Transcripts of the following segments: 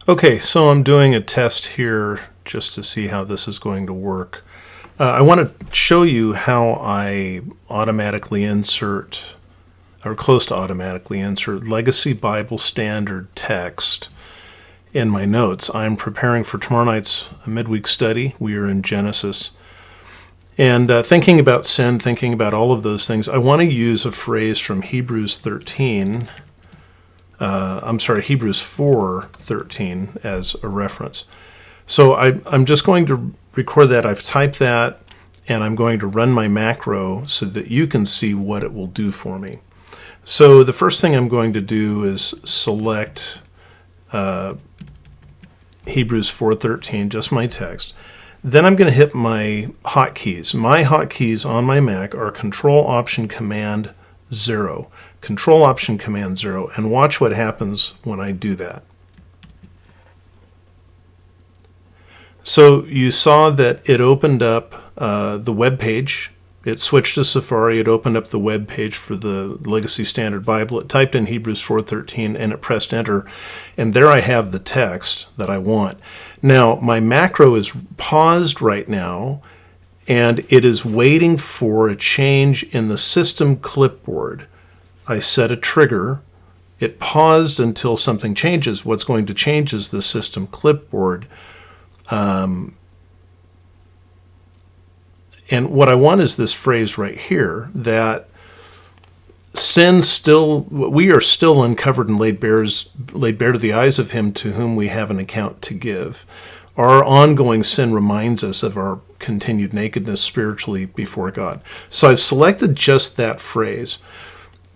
Okay, so I'm doing a test here just to see how this is going to work. I want to show you how I automatically insert, or close to automatically insert, Legacy Bible Standard text in my notes. I'm preparing for tomorrow night's midweek study. We are in Genesis. And thinking about sin, thinking about all of those things, I want to use a phrase from Hebrews 4:13 as a reference. So I'm just going to record that. I've typed that, and I'm going to run my macro so that you can see what it will do for me. So the first thing I'm going to do is select Hebrews 4:13, just my text. Then I'm going to hit my hotkeys. My hotkeys on my Mac are Control-Option-Command-0. Control-Option-Command-0, and watch what happens when I do that. So you saw that it opened up the web page. It switched to Safari. It opened up the web page for the Legacy Standard Bible. It typed in Hebrews 4:13 and it pressed enter. And there I have the text that I want. Now, my macro is paused right now, and it is waiting for a change in the system clipboard. I set a trigger. It paused until something changes. What's going to change is the system clipboard. And what I want is this phrase right here, that we are still uncovered and laid bare to the eyes of him to whom we have an account to give. Our ongoing sin reminds us of our continued nakedness spiritually before God. So I've selected just that phrase.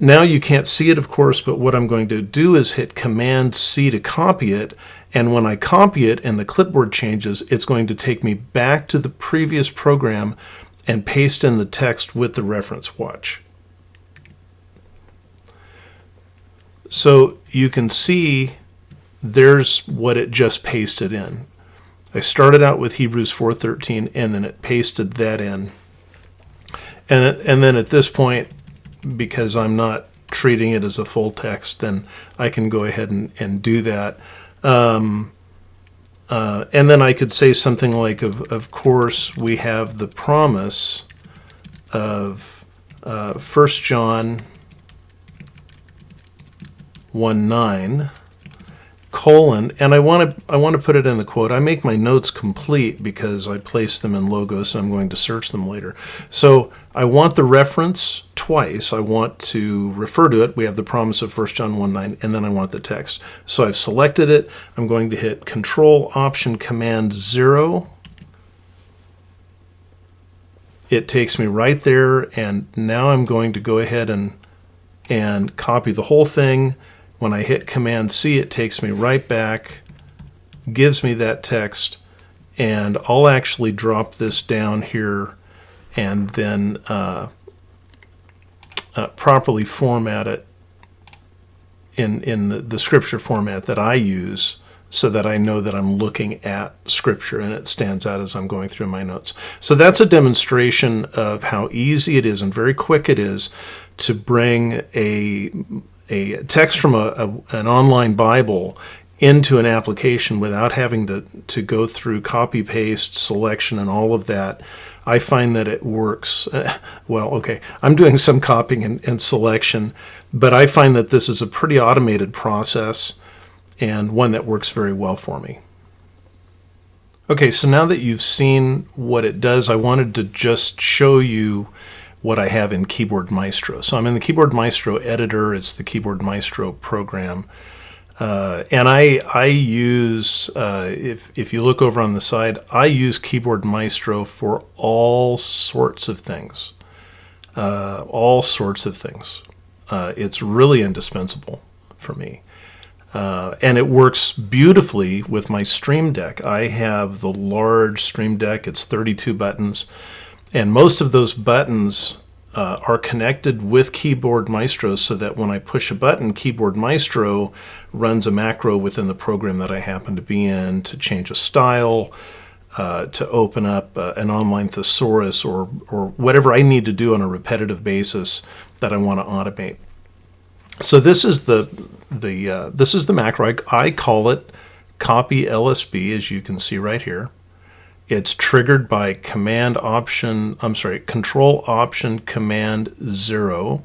Now you can't see it, of course, but what I'm going to do is hit Command-C to copy it. And when I copy it and the clipboard changes, it's going to take me back to the previous program and paste in the text with the reference. Watch. So you can see there's what it just pasted in. I started out with Hebrews 4:13 and then it pasted that in. And then at this point, because I'm not treating it as a full text, then I can go ahead and do that. And then I could say something like, of course, we have the promise of 1 John 1:9, colon, and I want to put it in the quote. I make my notes complete because I place them in logos, and I'm going to search them later. So I want the reference twice. I want to refer to it. We have the promise of 1 John 1:9, and then I want the text. So I've selected it. I'm going to hit Control-Option-Command-0. It takes me right there, and now I'm going to go ahead and copy the whole thing. When I hit Command-C, it takes me right back, gives me that text, and I'll actually drop this down here and then properly format it in the scripture format that I use so that I know that I'm looking at scripture and it stands out as I'm going through my notes. So that's a demonstration of how easy it is and very quick it is to bring a text from an online Bible into an application without having to go through copy, paste, selection, and all of that. I find that it works. Well, okay, I'm doing some copying and selection, but I find that this is a pretty automated process and one that works very well for me. Okay, so now that you've seen what it does, I wanted to just show you what I have in Keyboard Maestro. So I'm in the Keyboard Maestro editor. It's the Keyboard Maestro program. And I use, if you look over on the side, I use Keyboard Maestro for all sorts of things. It's really indispensable for me. And it works beautifully with my Stream Deck. I have the large Stream Deck. It's 32 buttons. And most of those buttons are connected with Keyboard Maestro so that when I push a button, Keyboard Maestro runs a macro within the program that I happen to be in to change a style, to open up an online thesaurus or whatever I need to do on a repetitive basis that I want to automate. So this is the macro. I call it copy LSB, as you can see right here. It's triggered by Control Option Command 0.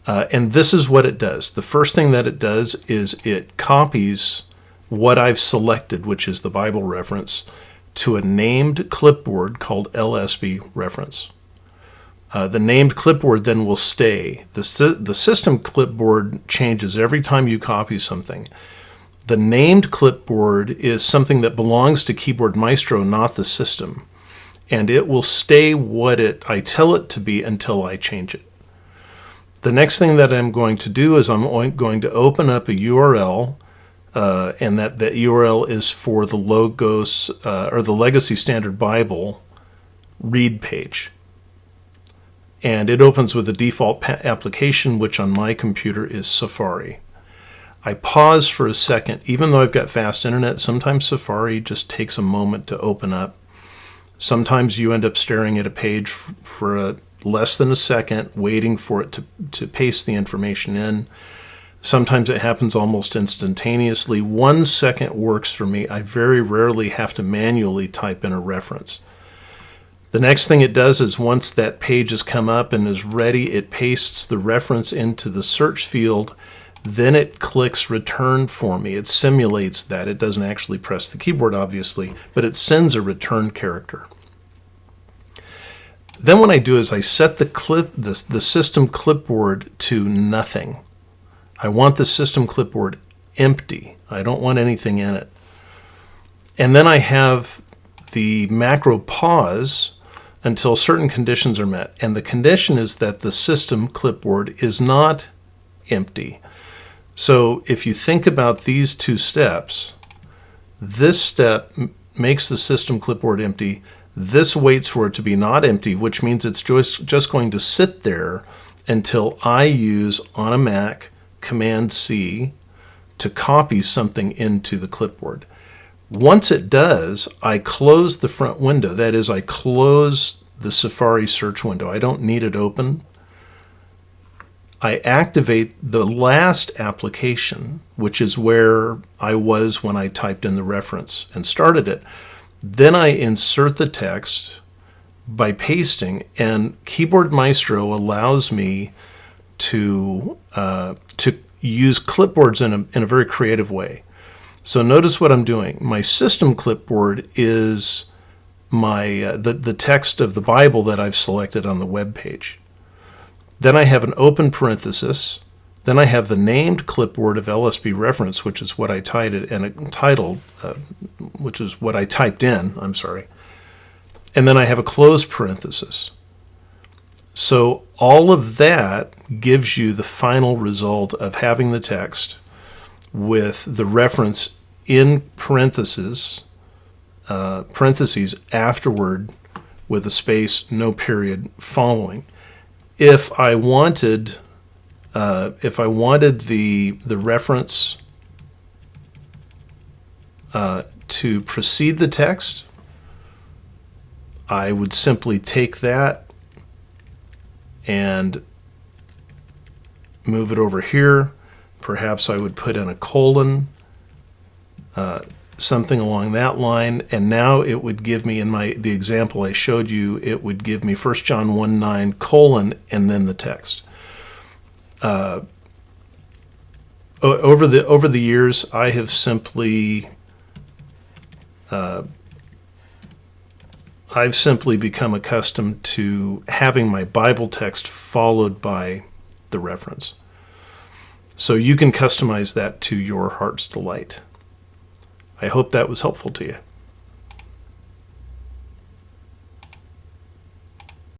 And this is what it does. The first thing that it does is it copies what I've selected, which is the Bible reference, to a named clipboard called LSB reference. The named clipboard then will stay. The system clipboard changes every time you copy something. The named clipboard is something that belongs to Keyboard Maestro, not the system. And it will stay what I tell it to be until I change it. The next thing that I'm going to do is I'm going to open up a URL, and that URL is for the Logos or the Legacy Standard Bible read page. And it opens with the default application, which on my computer is Safari. I pause for a second. Even though I've got fast internet, sometimes Safari just takes a moment to open up. Sometimes you end up staring at a page for less than a second, waiting for it to paste the information in. Sometimes it happens almost instantaneously. 1 second works for me. I very rarely have to manually type in a reference. The next thing it does is once that page has come up and is ready, it pastes the reference into the search field. Then it clicks return for me. It simulates that. It doesn't actually press the keyboard, obviously, but it sends a return character. Then what I do is I set the system clipboard to nothing. I want the system clipboard empty. I don't want anything in it. And then I have the macro pause until certain conditions are met. And the condition is that the system clipboard is not empty. So if you think about these two steps, this step makes the system clipboard empty. This waits for it to be not empty, which means it's just going to sit there until I use, on a Mac, Command C to copy something into the clipboard. Once it does, I close the front window. That is, I close the Safari search window. I don't need it open. I activate the last application, which is where I was when I typed in the reference and started it. Then I insert the text by pasting, and Keyboard Maestro allows me to use clipboards in a very creative way. So notice what I'm doing. My system clipboard is the text of the Bible that I've selected on the web page. Then I have an open parenthesis. Then I have the named clipboard of LSB reference, which is what I which is what I typed in. I'm sorry. And then I have a closed parenthesis. So all of that gives you the final result of having the text with the reference in parentheses afterward with a space, no period following. If I wanted the reference to precede the text, I would simply take that and move it over here. Perhaps I would put in a colon, something along that line, and now it would give me, in the example I showed you, it would give me 1 John 1:9 colon and then the text. Over the years, I have simply become accustomed to having my Bible text followed by the reference. So you can customize that to your heart's delight. I hope that was helpful to you.